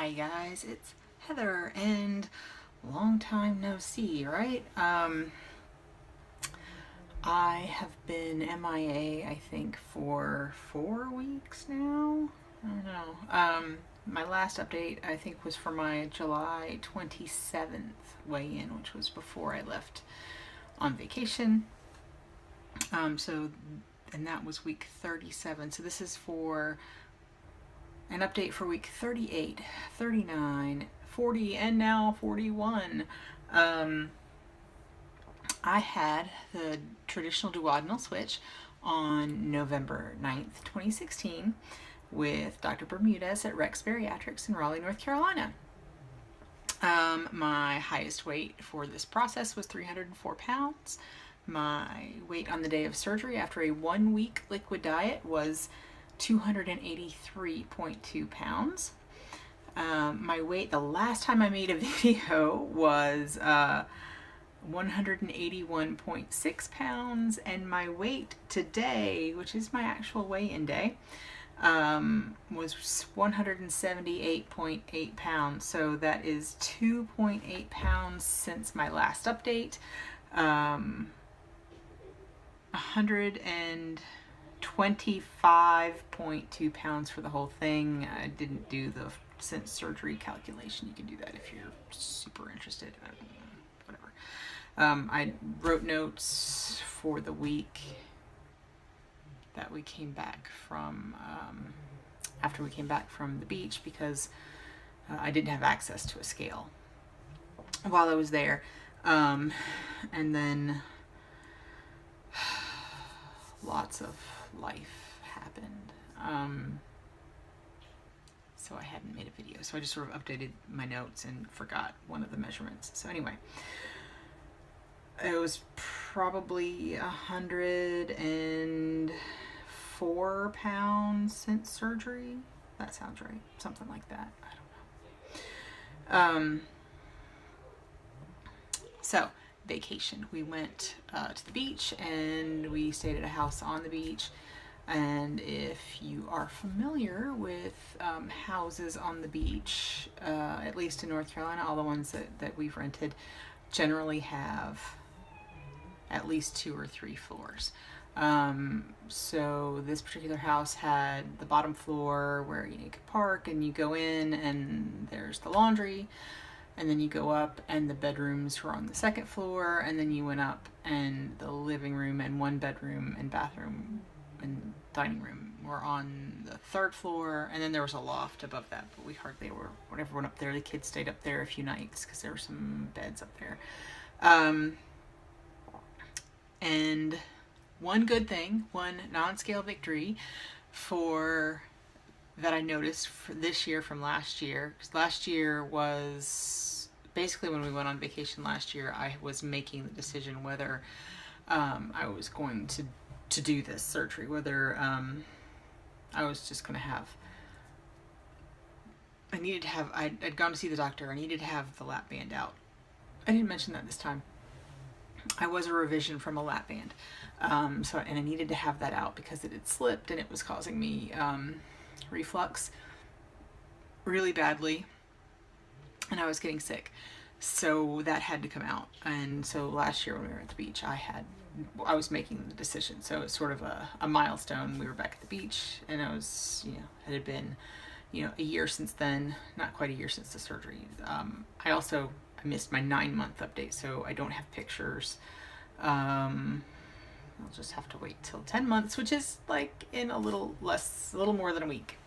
Hi guys, it's Heather and long time no see, right? I have been MIA, I think, for 4 weeks now. I don't know. My last update, I think, was for my July 27th weigh-in, which was before I left on vacation. And that was week 37. So this is for an update for week 38, 39, 40, and now 41. I had the traditional duodenal switch on November 9th, 2016 with Dr. Bermudez at Rex Bariatrics in Raleigh, North Carolina. My highest weight for this process was 304 pounds. My weight on the day of surgery after a 1-week liquid diet was 283.2 pounds. My weight the last time I made a video was 181.6 pounds, and my weight today, which is my actual weigh-in day, was 178.8 pounds. So that is 2.8 pounds since my last update. 125.2 pounds for the whole thing. I didn't do the since surgery calculation. You can do that if you're super interested. Whatever. I wrote notes for the week that we came back from, after we came back from the beach, because I didn't have access to a scale while I was there. And then lots of life happened. So I hadn't made a video. So I just sort of updated my notes and forgot one of the measurements. So anyway, it was probably 104 pounds since surgery. That sounds right. Something like that. I don't know. So vacation. We went to the beach and we stayed at a house on the beach. And if you are familiar with houses on the beach, at least in North Carolina, all the ones that we've rented generally have at least 2 or 3 floors. So this particular house had the bottom floor where you could park, and you go in and there's the laundry, and then you go up and the bedrooms were on the second floor, and then you went up and the living room and 1 bedroom and bathroom and dining room were on the 3rd floor, and then there was a loft above that, but we hardly were, when everyone up there, the kids stayed up there a few nights because there were some beds up there. And one good thing, one non-scale victory for that I noticed for this year from last year, because last year was basically when we went on vacation last year, I was making the decision whether I was going to do this surgery, whether I was just going to have, I'd gone to see the doctor, I needed to have the lap band out. I didn't mention that this time. I was a revision from a lap band, and I needed to have that out because it had slipped and it was causing me reflux really badly, and I was getting sick, so that had to come out. And so last year when we were at the beach, I was making the decision, so it's sort of a milestone. We were back at the beach, and I was, it had been, a year since then, not quite a year since the surgery. I missed my 9-month update, so I don't have pictures. I'll just have to wait till 10 months, which is like in a little more than a week.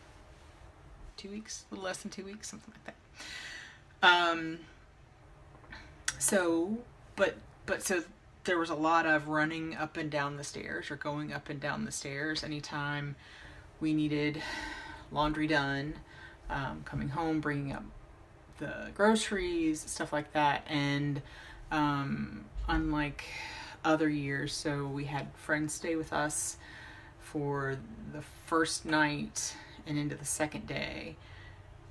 2 weeks, a little less than 2 weeks, something like that. So there was a lot of running up and down the stairs, or going up and down the stairs anytime we needed laundry done, coming home, bringing up the groceries, stuff like that. And unlike other years, so we had friends stay with us for the first night and into the second day,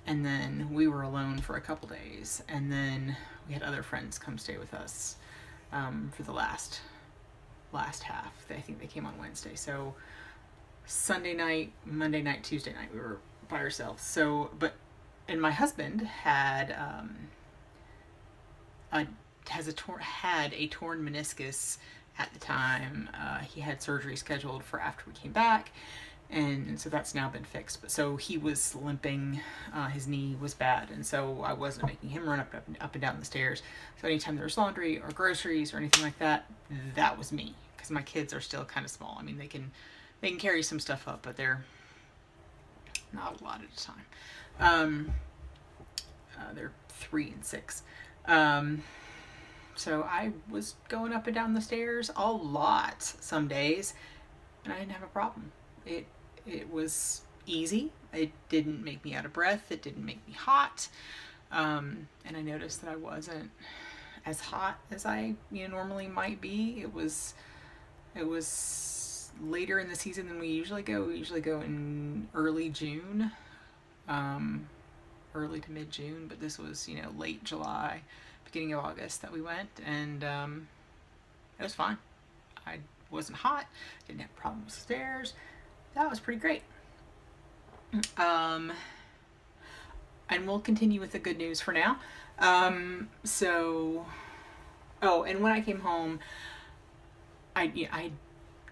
and then we were alone for a couple days, and then we had other friends come stay with us for the last half. I think they came on Wednesday. So Sunday night, Monday night, Tuesday night, we were by ourselves. So, but and my husband had a had a torn meniscus at the time. He had surgery scheduled for after we came back, and so that's now been fixed. But so he was limping, his knee was bad, and so I wasn't making him run up and down the stairs. So anytime there was laundry or groceries or anything like that, that was me, because my kids are still kind of small. I mean, they can carry some stuff up, but they're not a lot at a time. They're 3 and 6. So I was going up and down the stairs a lot some days, and I didn't have a problem. It was easy. It didn't make me out of breath. It didn't make me hot. And I noticed that I wasn't as hot as I normally might be. It was later in the season than we usually go. We usually go in early June, early to mid-June, but this was late July, beginning of August that we went, and it was fine. I wasn't hot, didn't have problems with stairs. That was pretty great. And we'll continue with the good news for now. And when I came home, I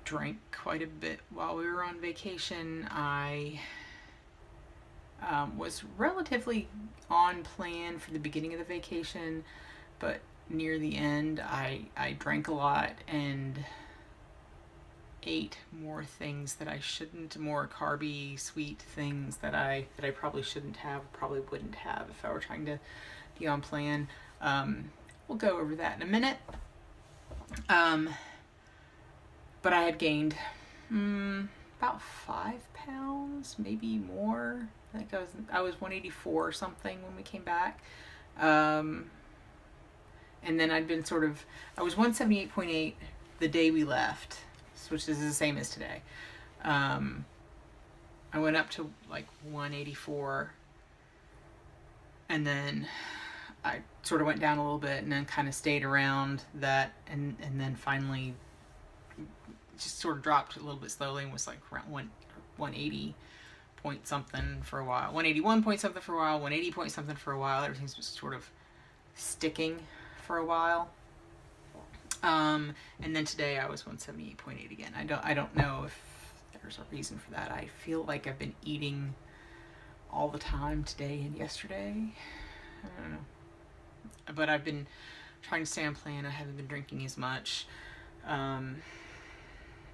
drank quite a bit while we were on vacation. I was relatively on plan for the beginning of the vacation, but near the end I drank a lot and ate more things that I shouldn't, more carby, sweet things that I probably shouldn't have, probably wouldn't have if I were trying to be on plan. We'll go over that in a minute. But I had gained about 5 pounds, maybe more. I think I was 184 or something when we came back. And then I'd been I was 178.8 the day we left, which is the same as today. I went up to like 184, and then I sort of went down a little bit, and then kind of stayed around that, and then finally just sort of dropped a little bit slowly and was like around 180 point something for a while, 181 point something for a while, 180 point something for a while. Everything's just sort of sticking for a while. And then today I was 178.8 again. I don't know if there's a reason for that. I feel like I've been eating all the time today and yesterday. I don't know. But I've been trying to stay on plan. I haven't been drinking as much.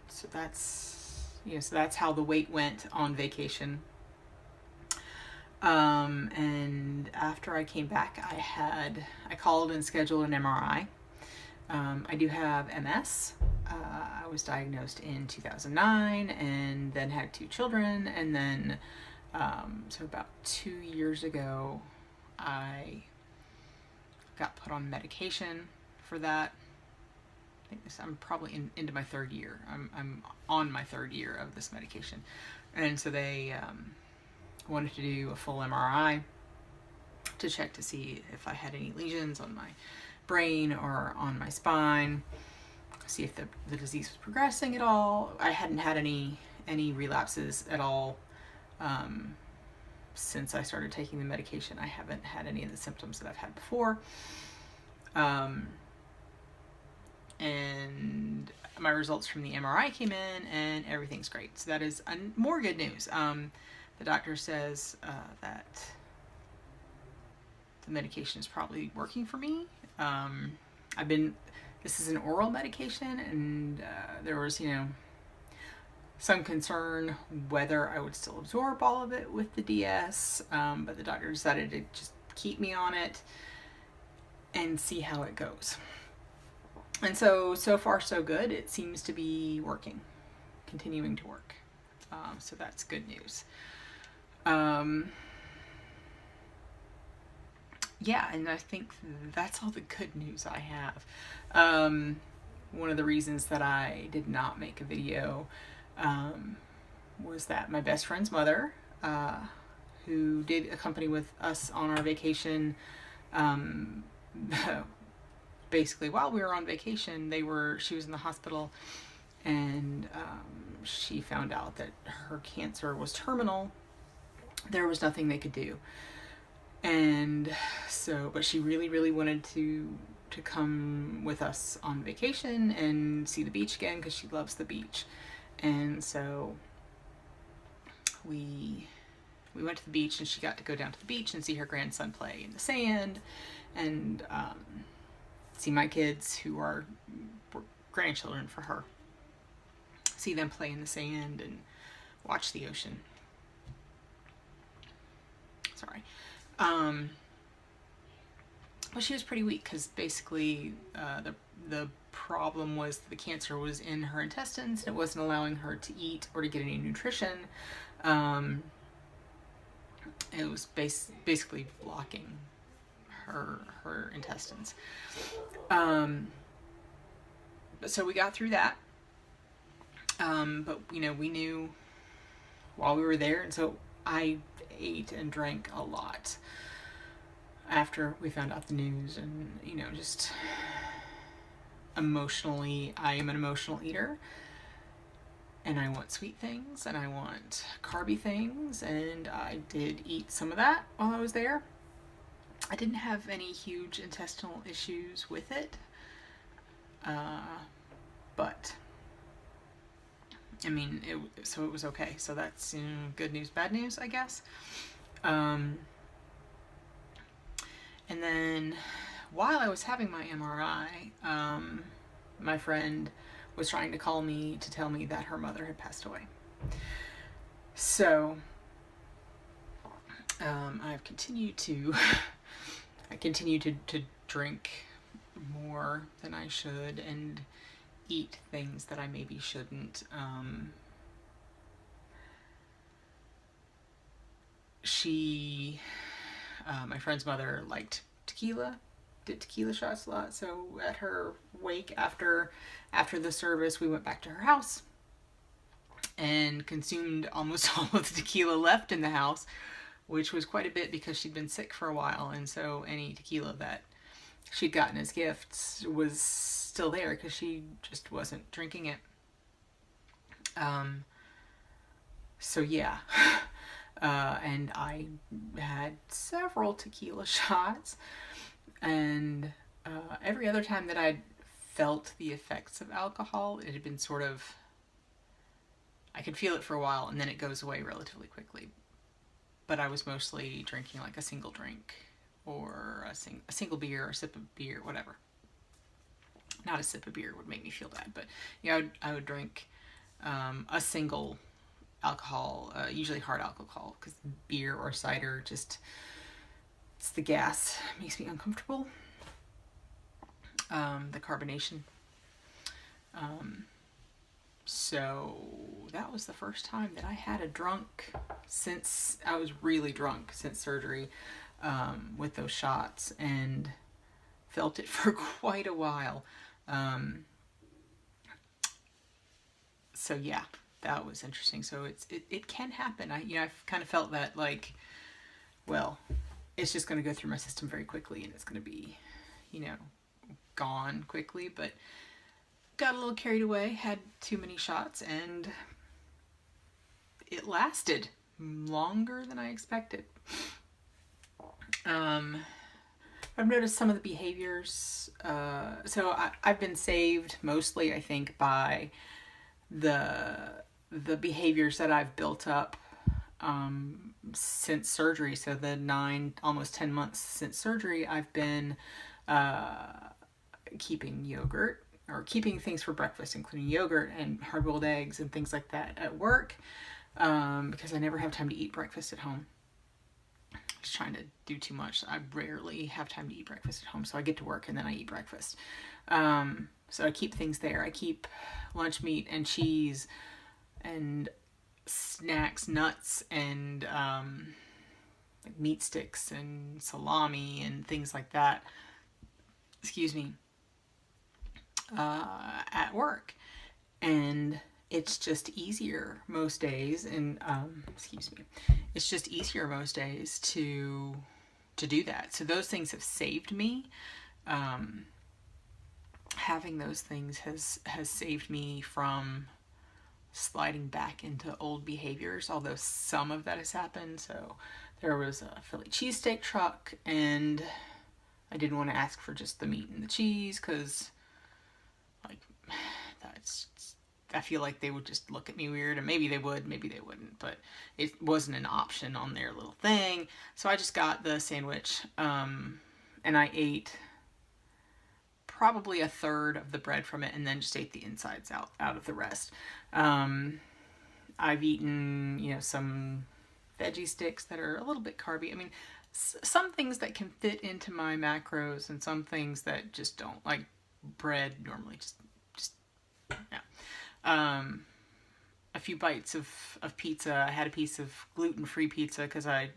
So that's how the weight went on vacation. And after I came back, I called and scheduled an MRI. I do have MS. I was diagnosed in 2009 and then had 2 children. And then, so about 2 years ago, I got put on medication for that. I think I'm probably into my 3rd year. I'm on my 3rd year of this medication. And so they wanted to do a full MRI to check to see if I had any lesions on my brain or on my spine, see if the disease was progressing at all. I hadn't had any relapses at all since I started taking the medication. I haven't had any of the symptoms that I've had before. And my results from the MRI came in and everything's great. So that is more good news. The doctor says that the medication is probably working for me. This is an oral medication, and there was, some concern whether I would still absorb all of it with the DS, but the doctor decided to just keep me on it and see how it goes. And so far so good. It seems to be working, continuing to work. So that's good news. Yeah, and I think that's all the good news I have. One of the reasons that I did not make a video was that my best friend's mother, who did accompany with us on our vacation, basically while we were on vacation, she was in the hospital, and she found out that her cancer was terminal. There was nothing they could do. So, but she really, really wanted to come with us on vacation and see the beach again because she loves the beach. And so we went to the beach, and she got to go down to the beach and see her grandson play in the sand, and see my kids, who are grandchildren for her, see them play in the sand and watch the ocean. Sorry. Well, she was pretty weak because basically the problem was the cancer was in her intestines, and it wasn't allowing her to eat or to get any nutrition. It was basically blocking her intestines. So we got through that. But we knew while we were there, and so I ate and drank a lot after we found out the news, and just emotionally, I am an emotional eater, and I want sweet things, and I want carby things, and I did eat some of that while I was there. I didn't have any huge intestinal issues with it, but I mean, so it was okay. So that's good news, bad news, I guess. And then while I was having my MRI, my friend was trying to call me to tell me that her mother had passed away. So I've continued to to drink more than I should and eat things that I maybe shouldn't. My friend's mother liked tequila, did tequila shots a lot. So at her wake, after the service, we went back to her house and consumed almost all of the tequila left in the house, which was quite a bit because she'd been sick for a while, and so any tequila that she'd gotten as gifts was still there because she just wasn't drinking it. So yeah. And I had several tequila shots, and every other time that I'd felt the effects of alcohol, it had been sort of, I could feel it for a while and then it goes away relatively quickly. But I was mostly drinking like a single drink or a single beer or a sip of beer, whatever. Not a sip of beer would make me feel bad, but I would drink a single alcohol, usually hard alcohol, because beer or cider it's the gas makes me uncomfortable. The carbonation. So that was the first time that I had a drunk since I was really drunk since surgery, with those shots, and felt it for quite a while. So yeah, that was interesting. So it can happen. I've kind of felt that, like, well, it's just going to go through my system very quickly and it's going to be, gone quickly, but got a little carried away, had too many shots, and it lasted longer than I expected. I've noticed some of the behaviors. So I've been saved mostly, I think, by the behaviors that I've built up since surgery. So the 9, almost 10 months since surgery, I've been keeping yogurt, or keeping things for breakfast, including yogurt and hard-boiled eggs and things like that at work, because I never have time to eat breakfast at home. Just trying to do too much. I rarely have time to eat breakfast at home, so I get to work and then I eat breakfast. So I keep things there. I keep lunch meat and cheese and snacks, nuts, and like meat sticks and salami and things like that. Excuse me. At work, and it's just easier most days, and it's just easier most days to do that. So those things have saved me. Having those things has saved me from sliding back into old behaviors, although some of that has happened. So there was a Philly cheesesteak truck, and I didn't want to ask for just the meat and the cheese because, like, that's, I feel like they would just look at me weird, and maybe they would, maybe they wouldn't, but it wasn't an option on their little thing. So I just got the sandwich, and I ate probably a third of the bread from it, and then just ate the insides out of the rest. I've eaten, some veggie sticks that are a little bit carby. I mean, some things that can fit into my macros and some things that just don't, like bread normally just yeah. A few bites of pizza. I had a piece of gluten-free pizza because I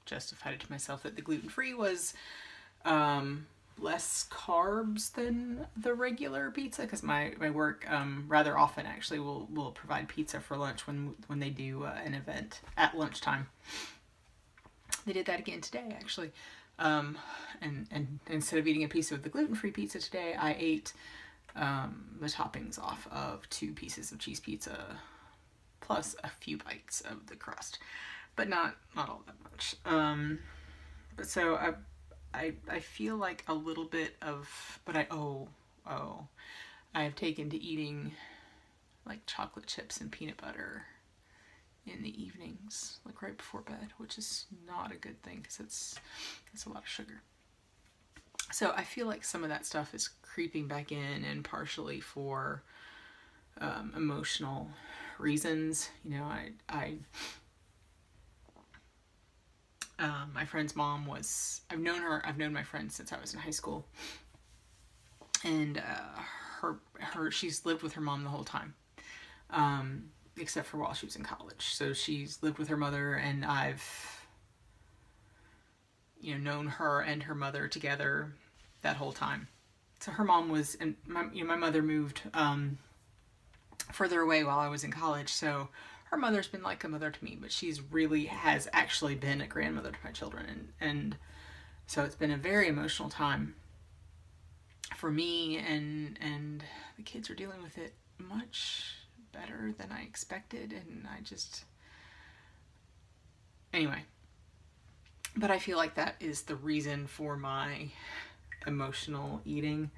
justified it to myself that the gluten-free was less carbs than the regular pizza, because my work rather often actually will provide pizza for lunch when they do an event at lunchtime. They did that again today, actually. And instead of eating a piece of the gluten-free pizza today, I ate the toppings off of 2 pieces of cheese pizza plus a few bites of the crust, but not all that much. But so I feel like a little bit of, but I have taken to eating like chocolate chips and peanut butter in the evenings, like right before bed, which is not a good thing because it's a lot of sugar. So I feel like some of that stuff is creeping back in, and partially for emotional reasons. My friend's mom I've known my friend since I was in high school, and she's lived with her mom the whole time, except for while she was in college. So she's lived with her mother, and I've known her and her mother together that whole time. So her mom was, and my mother moved further away while I was in college, so her mother's been like a mother to me, but she's really has actually been a grandmother to my children, and so it's been a very emotional time for me, and the kids are dealing with it much better than I expected, and anyway. But I feel like that is the reason for my emotional eating.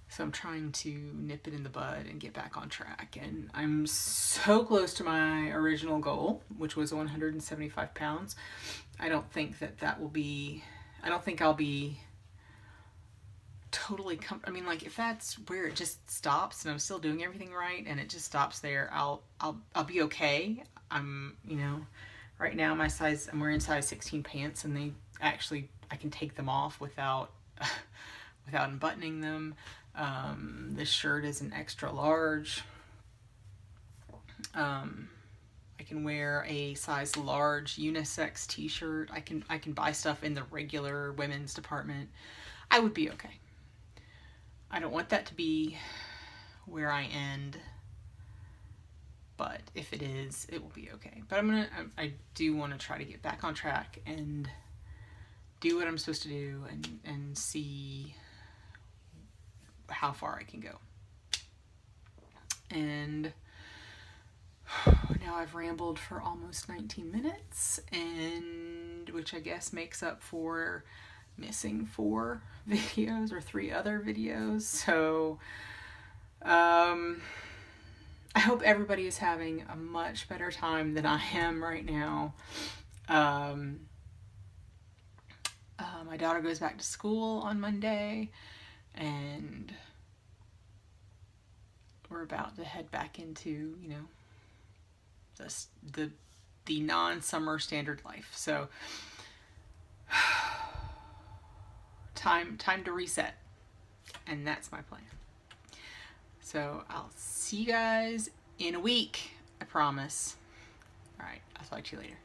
So I'm trying to nip it in the bud and get back on track. And I'm so close to my original goal, which was 175 pounds. I don't think I'll be totally I mean, like, if that's where it just stops and I'm still doing everything right and it just stops there, I'll be okay. Right now I'm wearing size 16 pants, and I can take them off without unbuttoning them. This shirt is an extra large. I can wear a size large unisex t-shirt. I can buy stuff in the regular women's department. I would be okay. I don't want that to be where I end, but if it is, it will be okay. But I do want to try to get back on track and do what I'm supposed to do, and see how far I can go. And now I've rambled for almost 19 minutes, and which I guess makes up for missing 4 videos or 3 other videos. So I hope everybody is having a much better time than I am right now. My daughter goes back to school on Monday, and we're about to head back into, the non-summer standard life. So time to reset, and that's my plan. So I'll see you guys in a week, I promise. All right, I'll talk to you later.